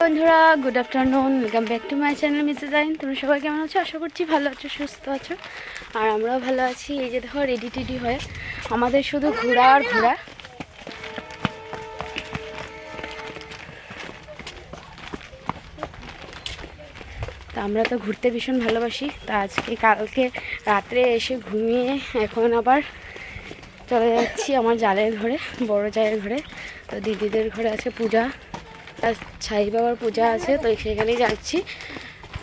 বন্ধুরা, good afternoon. Welcome back to my channel Mrs আইন। তোমরা সবাই কেমন আছো? আশা করছি ভালো আছো, সুস্থ আছো, আর আমরাও ভালো আছি। এই যে দেখো, রেডি টেডি হয়ে আমাদের শুধু ঘোরা আর ঘোরা। তা আমরা তো ঘুরতে ভীষণ ভালোবাসি। তা আজকে কালকে রাত্রে এসে ঘুমিয়ে এখন আবার চলে যাচ্ছি আমার জালের ঘরে, বড় জায়ের ঘরে। তো দিদিদের ঘরে আছে পূজা, ছাই বাবার পূজা আছে, তো সেখানেই যাচ্ছি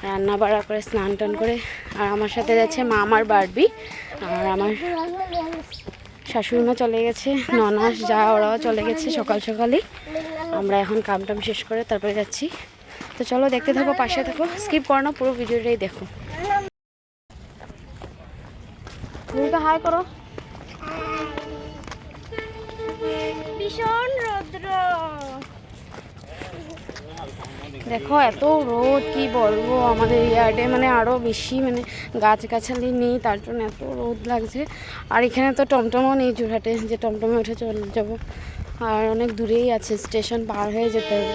রান্না বাড়া করে, স্নান টান করে। আর আমার সাথে যাচ্ছে মা, আমার বারবি, আর আমার শাশুড়িমা চলে গেছে, ননাস যা ওরাও চলে গেছে সকাল সকালই। আমরা এখন কাম টাম শেষ করে তারপরে যাচ্ছি। তো চলো দেখতে থাকো, পাশে থাকো, স্কিপ করো না, পুরো ভিডিওটাই দেখো। ভূমিকা হাই করো। ভীষণ রৌদ্র, দেখো এত রোদ, কি বলবো। আমাদের ইয়ার্ডে মানে আরও বেশি, মানে গাছগাছালি নেই, তার জন্য এত রোদ লাগছে। আর এখানে তো টমটমও নেই যোরহাটে যে টমটমে উঠে চলে যাবো, আর অনেক দূরেই আছে, স্টেশন পার হয়ে যেতে হবে।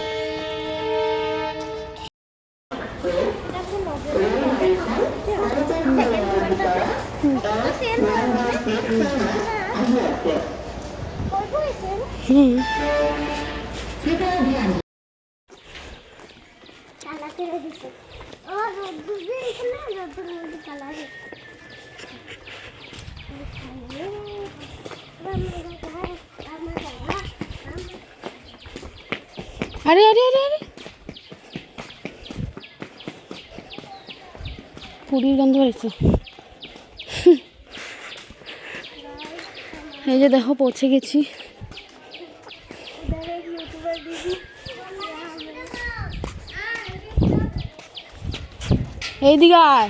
আরে আরে আরে আরে, পুরীর গন্ধ হয়েছে। এই যে দেখো, পৌঁছে গেছি। এইদিকে আয়।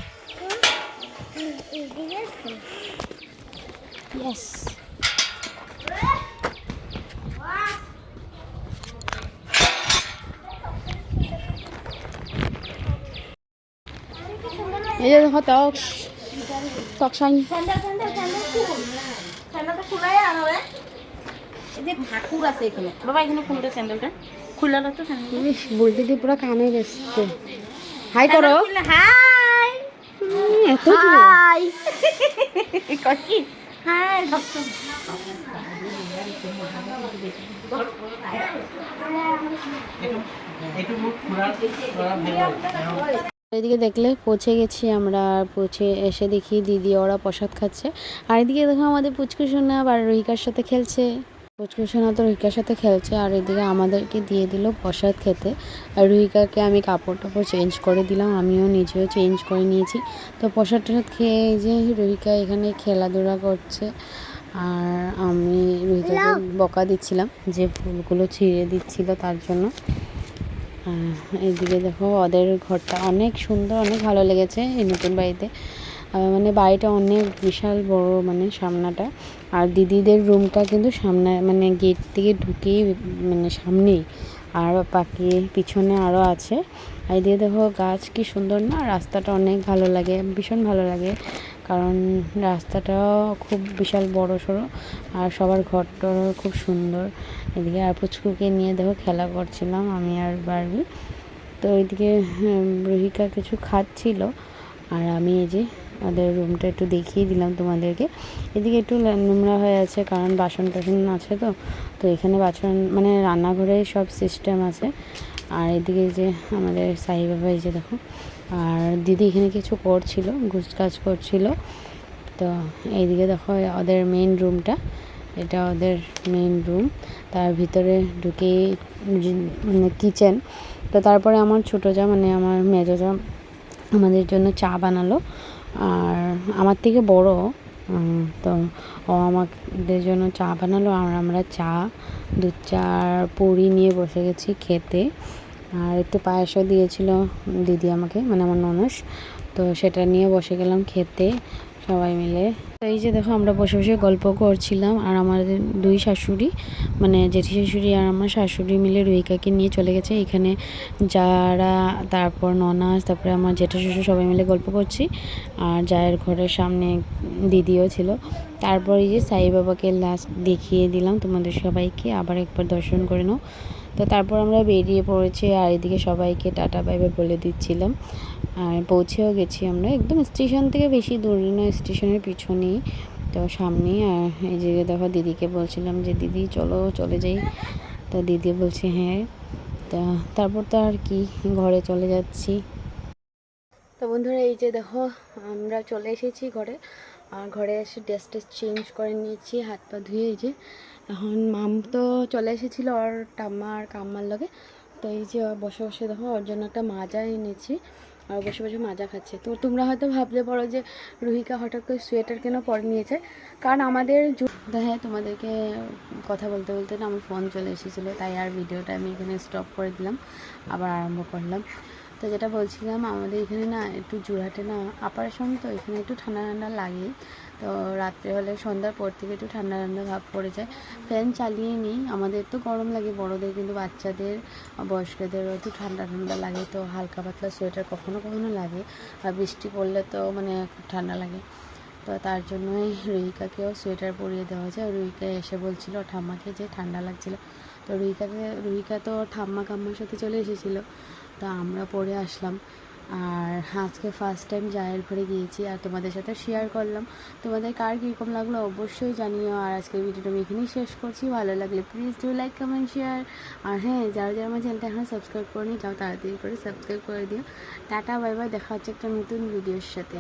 ইয়েস, এই যে দেখো টক টকসাই। ঠাকুর আছে এখানে বাবা, এখানে কোনটা স্যান্ডেলটা খুললা তো বলতে দিয়ে পুরো কানে ব্যস্ত। হাই করো। হাই এত হাই কি হাই এদিকে দেখলে পৌঁছে গেছি আমরা। পৌঁছে এসে দেখি দিদি ওরা প্রসাদ খাচ্ছে, আর এদিকে দেখো আমাদের পুচকু সোনা আর রোহিকার সাথে খেলছে। পুচকু সোনা তো রোহিকার সাথে খেলছে, আর এদিকে আমাদেরকে দিয়ে দিল প্রসাদ খেতে। আর রোহিকাকে আমি কাপড় টাপড় চেঞ্জ করে দিলাম, আমিও নিজেও চেঞ্জ করে নিয়েছি। তো প্রসাদ টসাদ খেয়ে এই যে রোহিকা এখানে খেলাধুলা করছে, আর আমি রোহিকাকে বকা দিচ্ছিলাম যে ফুলগুলো ছিঁড়ে দিচ্ছিল তার জন্য। এইদিকে দেখো ওদের ঘরটা অনেক সুন্দর, অনেক ভালো লেগেছে এই নতুন বাড়িতে। মানে বাড়িটা অনেক বিশাল বড়, মানে সামনাটা। আর দিদিদের রুমটা কিন্তু সামনে, মানে গেট থেকে ঢুকেই মানে সামনেই, আর বাকি পিছনে আরও আছে। আর এদিকে দেখো গাছ কি সুন্দর না, রাস্তাটা অনেক ভালো লাগে, ভীষণ ভালো লাগে, কারণ রাস্তাটাও খুব বিশাল বড় সড়ো, আর সবার ঘরটাও খুব সুন্দর। এদিকে আর পুচকুকে নিয়ে দেখো খেলা করছিলাম আমি আর বারবি। তো ওইদিকে রোহিকা কিছু খাচ্ছিল, আর আমি এই যে ওদের রুমটা একটু দেখিয়ে দিলাম তোমাদেরকে। এদিকে একটু নোংরা হয়ে আছে, কারণ বাসন টাসন আছে, তো এখানে বাসন মানে রান্নাঘরে সব সিস্টেম আছে। আর এদিকে যে আমাদের সাই বাবা, এই যে দেখো, আর দিদি এখানে কিছু করছিল, গুছ কাজ করছিল। তো এইদিকে দেখো ওদের মেন রুমটা, এটা ওদের মেন রুম। তার ভিতরে ঢুকে মানে কিচেন। তো তারপরে আমার ছোটো যা, মানে আমার মেজো যা আমাদের জন্য চা বানালো, আর আমার থেকে বড়, তো ও আমাদের জন্য চা বানালো, আর আমরা চা, দুধ চা আর পুরি নিয়ে বসে গেছি খেতে। আর একটু পায়েসও দিয়েছিল দিদি আমাকে, মানে আমার ননস, তো সেটা নিয়ে বসে গেলাম খেতে সবাই মিলে। তো এই যে দেখো আমরা বসে বসে গল্প করছিলাম, আর আমাদের দুই শাশুড়ি, মানে জেঠি শাশুড়ি আর আমার শাশুড়ি মিলে রোহিকাকে নিয়ে চলে গেছে এখানে যারা, তারপর ননাস, তারপরে আমার জেঠা শ্বশুর, সবাই মিলে গল্প করছি। আর জায়ের ঘরের সামনে দিদিও ছিল। তারপর এই যে সাই বাবাকে লাস্ট দেখিয়ে দিলাম তোমাদের সবাইকে, আবার একবার দর্শন করে নাও। তো তারপর আমরা বেরিয়ে পড়েছি আর এদিকে সবাইকে টাটা বাই বাই বলে দিচ্ছিলাম। আর পৌঁছেও গেছি আমরা, একদম স্টেশন থেকে বেশি দূর নয়, স্টেশনের পিছনেই তো সামনেই। আর এই যে দেখো দিদিকে বলছিলাম যে দিদি চলো চলে যাই, তো দিদি বলছে হ্যাঁ। তা তারপর তো আর কি, ঘরে চলে যাচ্ছি। তো বন্ধুরা এই যে দেখো আমরা চলে এসেছি ঘরে। আর ঘরে এসে ড্রেস টেস চেঞ্জ করে নিয়েছি, হাত পা ধুয়ে। এই যে এখন মাম তো চলে এসেছিলো ওর ঠাম্মা আর কাম্মার লগে। তো এই যে বসে বসে দেখো ওর জন্য একটা মাজা এনেছি, আর বসে বসে মাজা খাচ্ছে। তো তোমরা হয়তো ভাবতে পারো যে রুহিকা হঠাৎ করে সোয়েটার কেন পরে নিয়েছে, কারণ আমাদের হ্যাঁ তোমাদেরকে কথা বলতে বলতে না আমার ফোন চলে এসেছিলো, তাই আর ভিডিওটা আমি এখানে স্টপ করে দিলাম, আবার আরম্ভ করলাম। তো যেটা বলছিলাম, আমাদের এখানে না একটু যোরহাটে না আপার সময়, তো এখানে একটু ঠান্ডা ঠান্ডা লাগে। তো রাত্রে হলে সন্ধ্যার পর থেকে একটু ঠান্ডা ঠান্ডা ভাব পড়ে যায়। ফ্যান চালিয়ে নিই, আমাদের তো গরম লাগে বড়দের, কিন্তু বাচ্চাদের বয়স্কদেরও একটু ঠান্ডা ঠান্ডা লাগে। তো হালকা পাতলা সোয়েটার কখনো কখনো লাগে, আর বৃষ্টি পড়লে তো মানে খুব ঠান্ডা লাগে। তো তার জন্যই রুহিকাকেও সোয়েটার পরিয়ে দেওয়া যায়। রুহিকা এসে বলছিল ঠাম্মাকে যে ঠান্ডা লাগছিল, তো রুহিকা তো ঠাম্মা কাম্মার সাথে চলে এসেছিলো, তো আমরা পরে আসলাম। আর আজকে ফার্স্ট টাইম জায়ের ঘরে গিয়েছি, আর তোমাদের সাথে শেয়ার করলাম। তোমাদের কার কীরকম লাগলো অবশ্যই জানিও। আর আজকের ভিডিওটা আমি এখানেই শেষ করছি। ভালো লাগলে please do like comment share. আর হ্যাঁ, যারা যারা আমার চ্যানেলটা এখনও সাবস্ক্রাইব করেনি, যাও তাড়াতাড়ি করে সাবস্ক্রাইব করে দিও। টাটা বাই বাই, দেখা হচ্ছে একটা নতুন ভিডিওর সাথে।